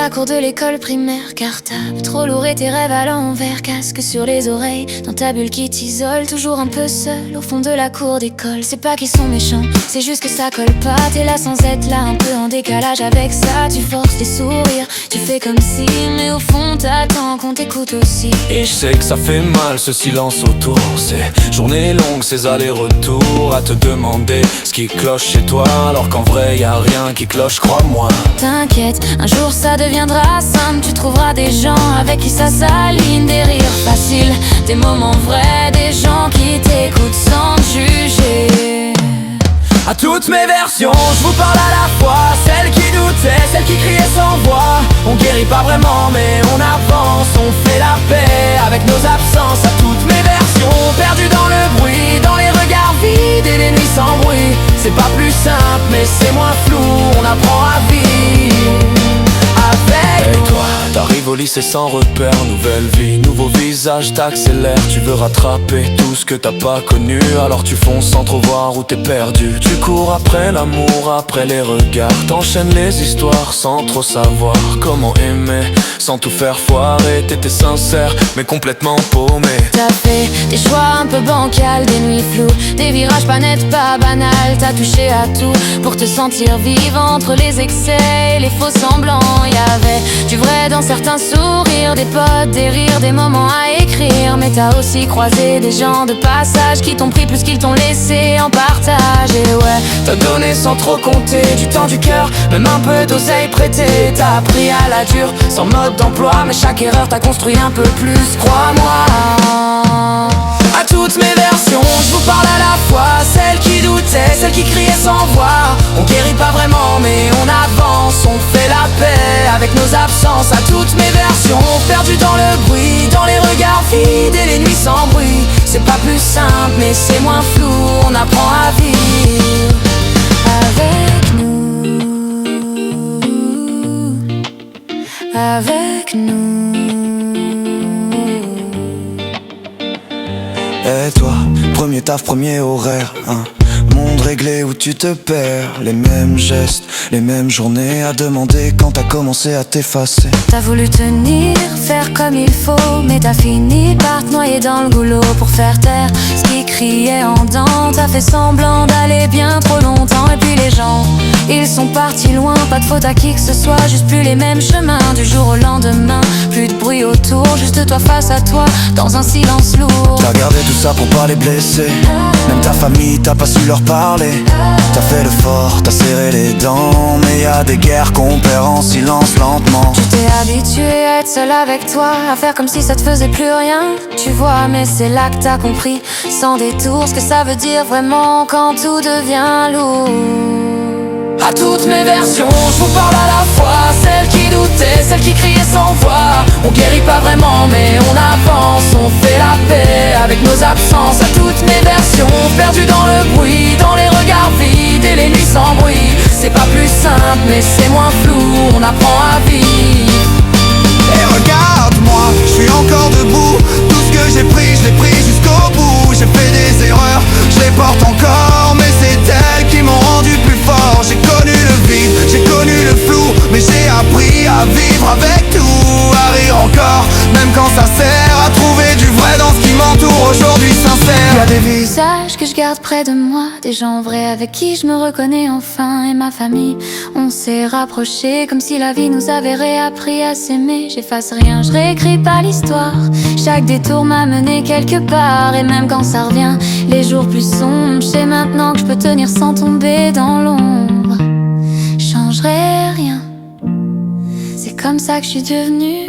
la cour de l'école primaire. Cartable, trop lourd et tes rêves à l'envers. Casque sur les oreilles, dans ta bulle qui t'isole. Toujours un peu seul au fond de la cour d'école. C'est pas qu'ils sont méchants, c'est juste que ça colle pas. T'es là sans être là, un peu en décalage avec ça. Tu forces les sourires, tu fais comme si, mais au fond t'attends qu'on t'écoute aussi. Et je sais que ça fait mal ce silence autour. Ces journées longues, ces allers-retours à te demander ce qui cloche chez toi, alors qu'en vrai y a rien qui cloche, crois-moi. T'inquiète, un jour ça deviendra simple. Tu trouveras des gens avec qui ça s'aligne. Des rires faciles, des moments vrais, des gens qui t'écoutent sans te juger. À toutes mes versions, je vous parle à la fois. Celles qui doutaient, celles qui criaient sans voix. On guérit pas vraiment mais on avance. On fait la paix avec nos absences. À toutes mes versions, perdues dans le bruit, dans les regards vides et les nuits sans bruit. C'est pas plus simple mais c'est moins flou. On apprend à vivre avec. Et toi, t'arrives au lycée sans repère. Nouvelle vie, nouveau visage, t'accélères. Tu veux rattraper tout ce que t'as pas connu. Alors tu fonces sans trop voir où t'es perdu. Tu cours après l'amour, après les regards. T'enchaînes les histoires sans trop savoir comment aimer, sans tout faire foirer. T'étais sincère mais complètement paumé. T'as fait des choix un peu bancals, des nuits floues, des virages pas nets, pas banals. T'as touché à tout pour te sentir vivre entre les excès et les faux semblants. Y'avait du vrai dans certains sourires, des potes, des rires, des moments à écrire. Mais t'as aussi croisé des gens de passage qui t'ont pris plus qu'ils t'ont laissé en partage. Et ouais, t'as donné sans trop compter, du temps, du cœur, même un peu d'oseille prêté. T'as appris à la dure, sans mode d'emploi. Mais chaque erreur t'a construit un peu plus, crois-moi. À toutes mes versions, je vous parle à la fois. Celles qui doutaient, celles qui criaient sans voix. On guérit pas vraiment mais on avance. On fait la paix avec nos absences. À toutes mes versions, perdues dans le bruit, dans les regards vides et les nuits sans bruit. C'est pas plus simple mais c'est moins flou. On apprend à vivre avec nous, avec nous. Et toi, premier taf, premier horaire, hein. Monde réglé où tu te perds. Les mêmes gestes, les mêmes journées à demander quand t'as commencé à t'effacer. T'as voulu tenir, faire comme il faut, mais t'as fini par te noyer dans le goulot. Pour faire taire ce qui criait en dedans, t'as fait semblant d'aller bien trop longtemps. Et puis les gens, ils sont partis loin. Pas de faute à qui que ce soit, juste plus les mêmes chemins. Du jour au lendemain, plus de bruit autour, juste toi face à toi, dans un silence lourd. T'as gardé tout ça pour pas les blesser. Même ta famille, t'as pas su leur parler. T'as fait le fort, t'as serré les dents. Mais y a des guerres qu'on perd en silence lentement. Tu t'es habitué à être seul avec toi, à faire comme si ça te faisait plus rien. Tu vois, mais c'est là que t'as compris, sans détour, ce que ça veut dire vraiment quand tout devient lourd. À toutes mes versions, je vous parle à la fois. Celles qui doutaient, celles qui criaient sans voix. On guérit pas vraiment mais on avance. On fait la paix avec nos absences. À toutes mes versions, perdues dans le bruit, dans les regards vides et les nuits sans bruit. C'est pas plus simple mais c'est moins flou. On apprend à vivre. Et regarde-moi, je suis encore debout. Tout ce que j'ai pris, je l'ai pris jusqu'au bout. J'ai fait des erreurs, je les porte encore. Mais c'est elles qui m'ont rendu plus fort. J'ai connu le vide, j'ai connu le flou. Mais j'ai appris à vivre avec tout, à rire encore, même quand ça sert, à trouver du vrai dans ce qui m'entoure aujourd'hui sincère. Y a des Visages que je garde près de moi, des gens vrais avec qui je me reconnais enfin. Et ma famille, on s'est rapprochés comme si la vie nous avait réappris à s'aimer. J'efface rien, je réécris pas l'histoire. Chaque détour m'a mené quelque part. Et même quand ça revient, les jours plus sombres, je sais maintenant que je peux tenir sans tomber dans l'ombre. Je changerai rien, c'est comme ça que je suis devenue